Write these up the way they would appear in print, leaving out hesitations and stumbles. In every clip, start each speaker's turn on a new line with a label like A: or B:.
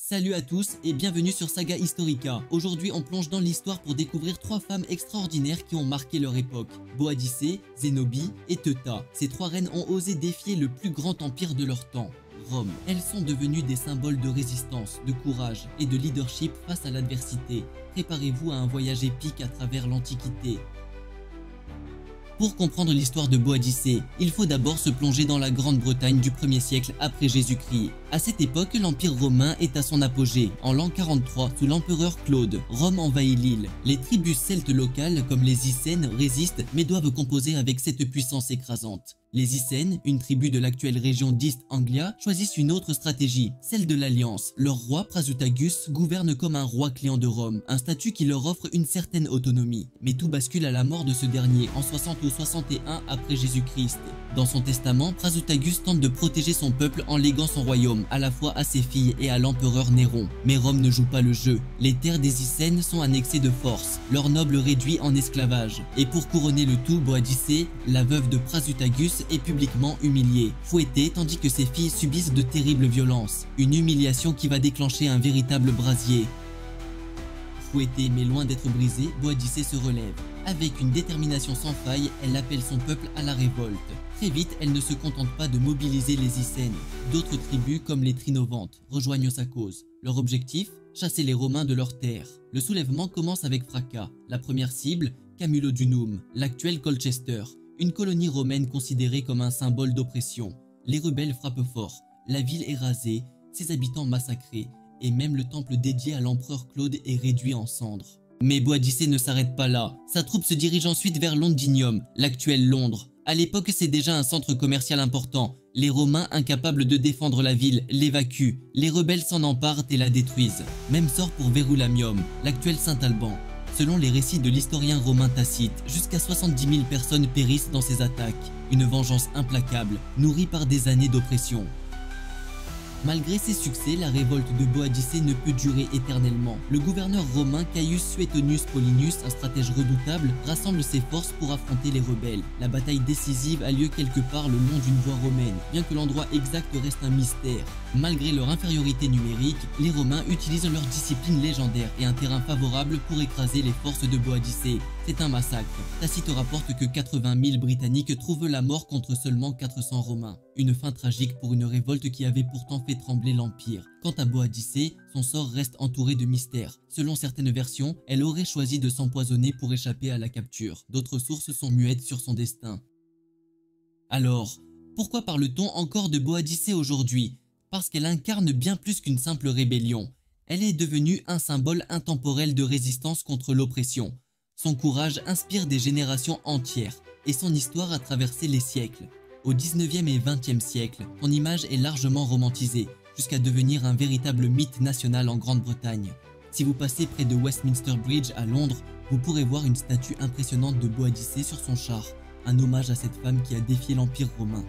A: Salut à tous et bienvenue sur Saga Historica. Aujourd'hui on plonge dans l'histoire pour découvrir 3 femmes extraordinaires qui ont marqué leur époque. Boadicée, Zénobie et Teuta. Ces 3 reines ont osé défier le plus grand empire de leur temps, Rome. Elles sont devenues des symboles de résistance, de courage et de leadership face à l'adversité. Préparez-vous à un voyage épique à travers l'Antiquité. Pour comprendre l'histoire de Boadicée, il faut d'abord se plonger dans la Grande-Bretagne du 1er siècle après Jésus-Christ. À cette époque, l'Empire romain est à son apogée. En l'an 43, sous l'empereur Claude, Rome envahit l'île. Les tribus celtes locales, comme les Icènes, résistent mais doivent composer avec cette puissance écrasante. Les Icènes, une tribu de l'actuelle région d'East Anglia, choisissent une autre stratégie, celle de l'alliance. Leur roi, Prasutagus, gouverne comme un roi client de Rome, un statut qui leur offre une certaine autonomie. Mais tout bascule à la mort de ce dernier, en 60 ou 61 après Jésus-Christ. Dans son testament, Prasutagus tente de protéger son peuple en léguant son royaume, à la fois à ses filles et à l'empereur Néron. Mais Rome ne joue pas le jeu. Les terres des Icènes sont annexées de force, leurs nobles réduits en esclavage. Et pour couronner le tout, Boadicée, la veuve de Prasutagus, est publiquement humiliée, fouettée tandis que ses filles subissent de terribles violences. Une humiliation qui va déclencher un véritable brasier. Fouettée mais loin d'être brisée, Boadicée se relève. Avec une détermination sans faille, elle appelle son peuple à la révolte. Très vite, elle ne se contente pas de mobiliser les Icènes. D'autres tribus, comme les Trinovantes, rejoignent sa cause. Leur objectif ? Chasser les Romains de leurs terres. Le soulèvement commence avec fracas. La première cible, Camulodunum, l'actuel Colchester. Une colonie romaine considérée comme un symbole d'oppression. Les rebelles frappent fort, la ville est rasée, ses habitants massacrés, et même le temple dédié à l'empereur Claude est réduit en cendres. Mais Boadicée ne s'arrête pas là, sa troupe se dirige ensuite vers Londinium, l'actuel Londres. À l'époque, c'est déjà un centre commercial important. Les Romains, incapables de défendre la ville, l'évacuent. Les rebelles s'en emparent et la détruisent. Même sort pour Verulamium, l'actuel Saint-Alban. Selon les récits de l'historien romain Tacite, jusqu'à 70 000 personnes périssent dans ces attaques. Une vengeance implacable, nourrie par des années d'oppression. Malgré ses succès, la révolte de Boadicée ne peut durer éternellement. Le gouverneur romain Caius Suetonius Paulinus, un stratège redoutable, rassemble ses forces pour affronter les rebelles. La bataille décisive a lieu quelque part le long d'une voie romaine, bien que l'endroit exact reste un mystère. Malgré leur infériorité numérique, les Romains utilisent leur discipline légendaire et un terrain favorable pour écraser les forces de Boadicée. C'est un massacre. Tacite rapporte que 80 000 Britanniques trouvent la mort contre seulement 400 Romains. Une fin tragique pour une révolte qui avait pourtant fait trembler l'Empire. Quant à Boadicée, son sort reste entouré de mystères. Selon certaines versions, elle aurait choisi de s'empoisonner pour échapper à la capture. D'autres sources sont muettes sur son destin. Alors, pourquoi parle-t-on encore de Boadicée aujourd'hui ? Parce qu'elle incarne bien plus qu'une simple rébellion. Elle est devenue un symbole intemporel de résistance contre l'oppression. Son courage inspire des générations entières et son histoire a traversé les siècles. Au 19e et 20e siècle, son image est largement romantisée, jusqu'à devenir un véritable mythe national en Grande-Bretagne. Si vous passez près de Westminster Bridge à Londres, vous pourrez voir une statue impressionnante de Boadicée sur son char, un hommage à cette femme qui a défié l'Empire romain.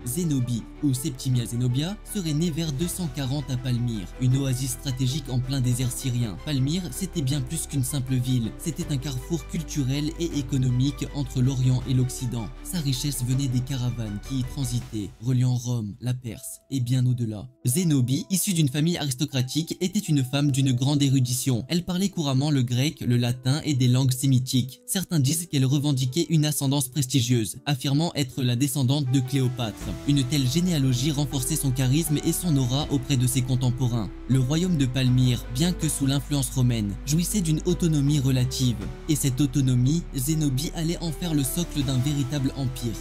A: Zénobie, ou Septimia Zenobia, serait née vers 240 à Palmyre, une oasis stratégique en plein désert syrien. Palmyre, c'était bien plus qu'une simple ville, c'était un carrefour culturel et économique entre l'Orient et l'Occident. Sa richesse venait des caravanes qui y transitaient, reliant Rome, la Perse et bien au-delà. Zénobie, issue d'une famille aristocratique, était une femme d'une grande érudition. Elle parlait couramment le grec, le latin et des langues sémitiques. Certains disent qu'elle revendiquait une ascendance prestigieuse, affirmant être la descendante de Cléopâtre. Une telle généalogie renforçait son charisme et son aura auprès de ses contemporains. Le royaume de Palmyre, bien que sous l'influence romaine, jouissait d'une autonomie relative. Et cette autonomie, Zénobie allait en faire le socle d'un véritable empire.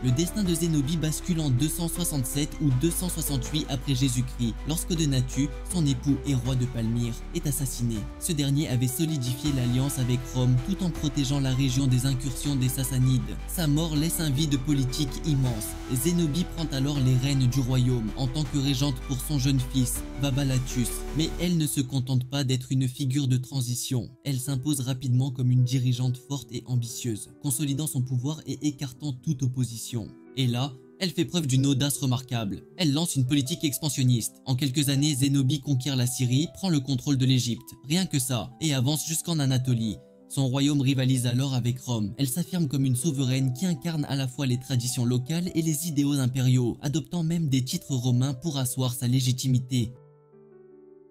A: Le destin de Zénobie bascule en 267 ou 268 après Jésus-Christ, lorsque Donatu, son époux et roi de Palmyre, est assassiné. Ce dernier avait solidifié l'alliance avec Rome tout en protégeant la région des incursions des Sassanides. Sa mort laisse un vide politique immense. Zénobie prend alors les rênes du royaume en tant que régente pour son jeune fils, Babalatus. Mais elle ne se contente pas d'être une figure de transition. Elle s'impose rapidement comme une dirigeante forte et ambitieuse, consolidant son pouvoir et écartant toute opposition. Et là, elle fait preuve d'une audace remarquable. Elle lance une politique expansionniste. En quelques années, Zénobie conquiert la Syrie, prend le contrôle de l'Égypte. Rien que ça, et avance jusqu'en Anatolie. Son royaume rivalise alors avec Rome. Elle s'affirme comme une souveraine qui incarne à la fois les traditions locales et les idéaux impériaux, adoptant même des titres romains pour asseoir sa légitimité.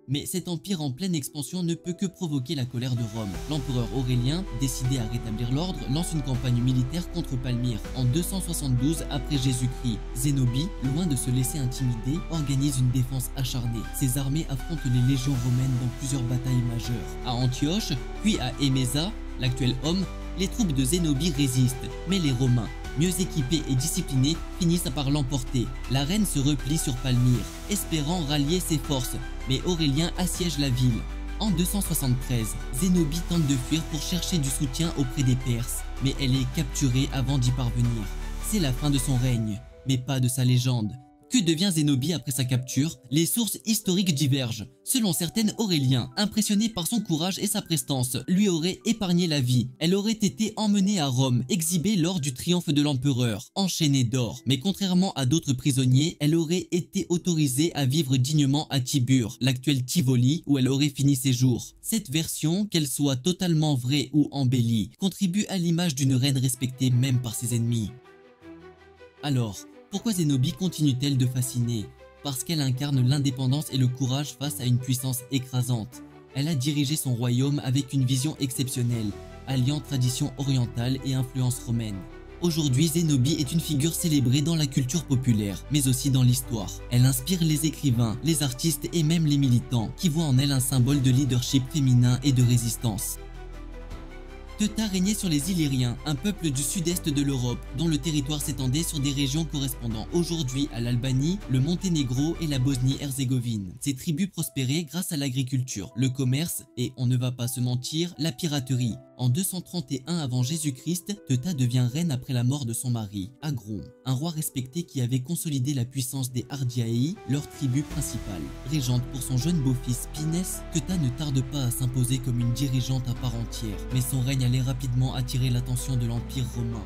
A: Mais cet empire en pleine expansion ne peut que provoquer la colère de Rome. L'empereur Aurélien, décidé à rétablir l'ordre, lance une campagne militaire contre Palmyre en 272 après Jésus-Christ. Zénobie, loin de se laisser intimider, organise une défense acharnée. Ses armées affrontent les légions romaines dans plusieurs batailles majeures. À Antioche, puis à Émésa, l'actuel Homme, les troupes de Zénobie résistent, mais les Romains, mieux équipés et disciplinés, finissent par l'emporter. La reine se replie sur Palmyre, espérant rallier ses forces, mais Aurélien assiège la ville. En 273, Zénobie tente de fuir pour chercher du soutien auprès des Perses, mais elle est capturée avant d'y parvenir. C'est la fin de son règne, mais pas de sa légende. Que devient Zénobie après sa capture? Les sources historiques divergent. Selon certaines, Aurélien, impressionné par son courage et sa prestance, lui aurait épargné la vie. Elle aurait été emmenée à Rome, exhibée lors du triomphe de l'empereur, enchaînée d'or. Mais contrairement à d'autres prisonniers, elle aurait été autorisée à vivre dignement à Tibur, l'actuel Tivoli, où elle aurait fini ses jours. Cette version, qu'elle soit totalement vraie ou embellie, contribue à l'image d'une reine respectée même par ses ennemis. Alors, pourquoi Zénobie continue-t-elle de fasciner? Parce qu'elle incarne l'indépendance et le courage face à une puissance écrasante. Elle a dirigé son royaume avec une vision exceptionnelle, alliant tradition orientale et influence romaine. Aujourd'hui, Zénobie est une figure célébrée dans la culture populaire, mais aussi dans l'histoire. Elle inspire les écrivains, les artistes et même les militants, qui voient en elle un symbole de leadership féminin et de résistance. Teuta régnait sur les Illyriens, un peuple du sud-est de l'Europe, dont le territoire s'étendait sur des régions correspondant aujourd'hui à l'Albanie, le Monténégro et la Bosnie-Herzégovine. Ces tribus prospéraient grâce à l'agriculture, le commerce et, on ne va pas se mentir, la piraterie. En 231 avant Jésus-Christ, Teuta devient reine après la mort de son mari, Agron, un roi respecté qui avait consolidé la puissance des Ardiaei, leur tribu principale. Régente pour son jeune beau-fils Pinès, Teuta ne tarde pas à s'imposer comme une dirigeante à part entière, mais son règne allait rapidement attirer l'attention de l'Empire romain.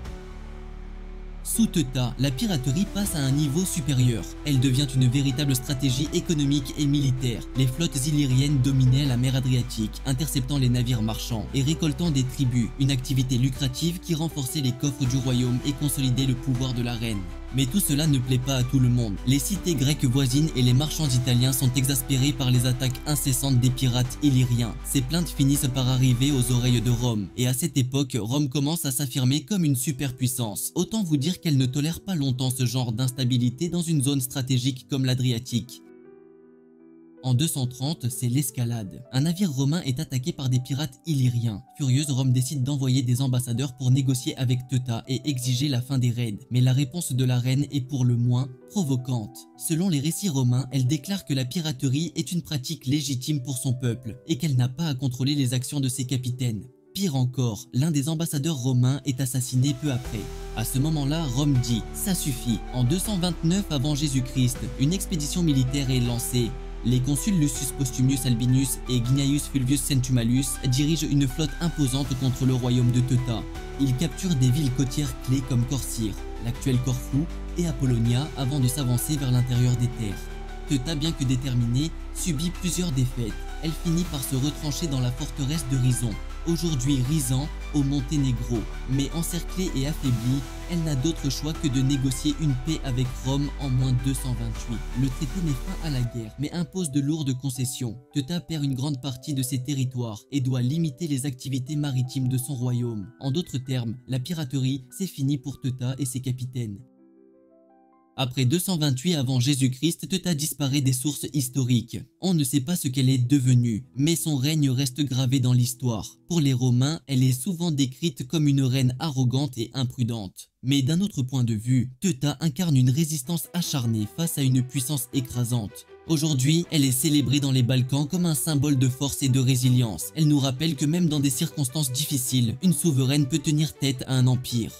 A: Sous Teuta, la piraterie passe à un niveau supérieur. Elle devient une véritable stratégie économique et militaire. Les flottes illyriennes dominaient la mer Adriatique, interceptant les navires marchands et récoltant des tribus, une activité lucrative qui renforçait les coffres du royaume et consolidait le pouvoir de la reine. Mais tout cela ne plaît pas à tout le monde. Les cités grecques voisines et les marchands italiens sont exaspérés par les attaques incessantes des pirates illyriens. Ces plaintes finissent par arriver aux oreilles de Rome. Et à cette époque, Rome commence à s'affirmer comme une superpuissance. Autant vous dire qu'elle ne tolère pas longtemps ce genre d'instabilité dans une zone stratégique comme l'Adriatique. En 230, c'est l'escalade. Un navire romain est attaqué par des pirates illyriens. Furieuse, Rome décide d'envoyer des ambassadeurs pour négocier avec Teuta et exiger la fin des raids. Mais la réponse de la reine est pour le moins provocante. Selon les récits romains, elle déclare que la piraterie est une pratique légitime pour son peuple et qu'elle n'a pas à contrôler les actions de ses capitaines. Pire encore, l'un des ambassadeurs romains est assassiné peu après. À ce moment-là, Rome dit « ça suffit ». En 229 avant Jésus-Christ, une expédition militaire est lancée. Les consuls Lucius Postumius Albinus et Gnaeus Fulvius Centumalus dirigent une flotte imposante contre le royaume de Teuta. Ils capturent des villes côtières clés comme Corcyre, l'actuel Corfou, et Apollonia avant de s'avancer vers l'intérieur des terres. Teuta, bien que déterminée, subit plusieurs défaites. Elle finit par se retrancher dans la forteresse de Rhizon, aujourd'hui Rhizan, au Monténégro. Mais encerclée et affaiblie, elle n'a d'autre choix que de négocier une paix avec Rome en moins 228. Le traité met fin à la guerre, mais impose de lourdes concessions. Teuta perd une grande partie de ses territoires et doit limiter les activités maritimes de son royaume. En d'autres termes, la piraterie, c'est fini pour Teuta et ses capitaines. Après 228 avant Jésus-Christ, Teuta disparaît des sources historiques. On ne sait pas ce qu'elle est devenue, mais son règne reste gravé dans l'histoire. Pour les Romains, elle est souvent décrite comme une reine arrogante et imprudente. Mais d'un autre point de vue, Teuta incarne une résistance acharnée face à une puissance écrasante. Aujourd'hui, elle est célébrée dans les Balkans comme un symbole de force et de résilience. Elle nous rappelle que même dans des circonstances difficiles, une souveraine peut tenir tête à un empire.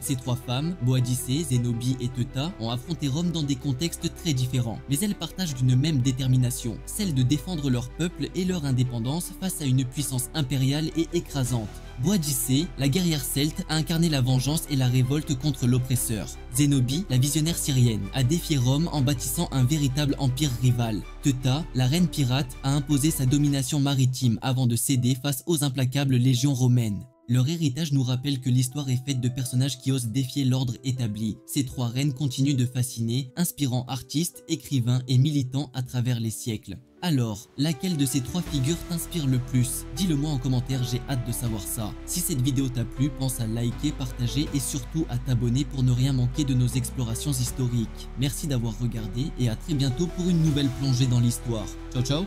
A: Ces trois femmes, Boadicée, Zénobie et Teuta, ont affronté Rome dans des contextes très différents, mais elles partagent d'une même détermination, celle de défendre leur peuple et leur indépendance face à une puissance impériale et écrasante. Boadicée, la guerrière celte, a incarné la vengeance et la révolte contre l'oppresseur. Zénobie, la visionnaire syrienne, a défié Rome en bâtissant un véritable empire rival. Teuta, la reine pirate, a imposé sa domination maritime avant de céder face aux implacables légions romaines. Leur héritage nous rappelle que l'histoire est faite de personnages qui osent défier l'ordre établi. Ces trois reines continuent de fasciner, inspirant artistes, écrivains et militants à travers les siècles. Alors, laquelle de ces trois figures t'inspire le plus? Dis-le moi en commentaire, j'ai hâte de savoir ça. Si cette vidéo t'a plu, pense à liker, partager et surtout à t'abonner pour ne rien manquer de nos explorations historiques. Merci d'avoir regardé et à très bientôt pour une nouvelle plongée dans l'histoire. Ciao ciao!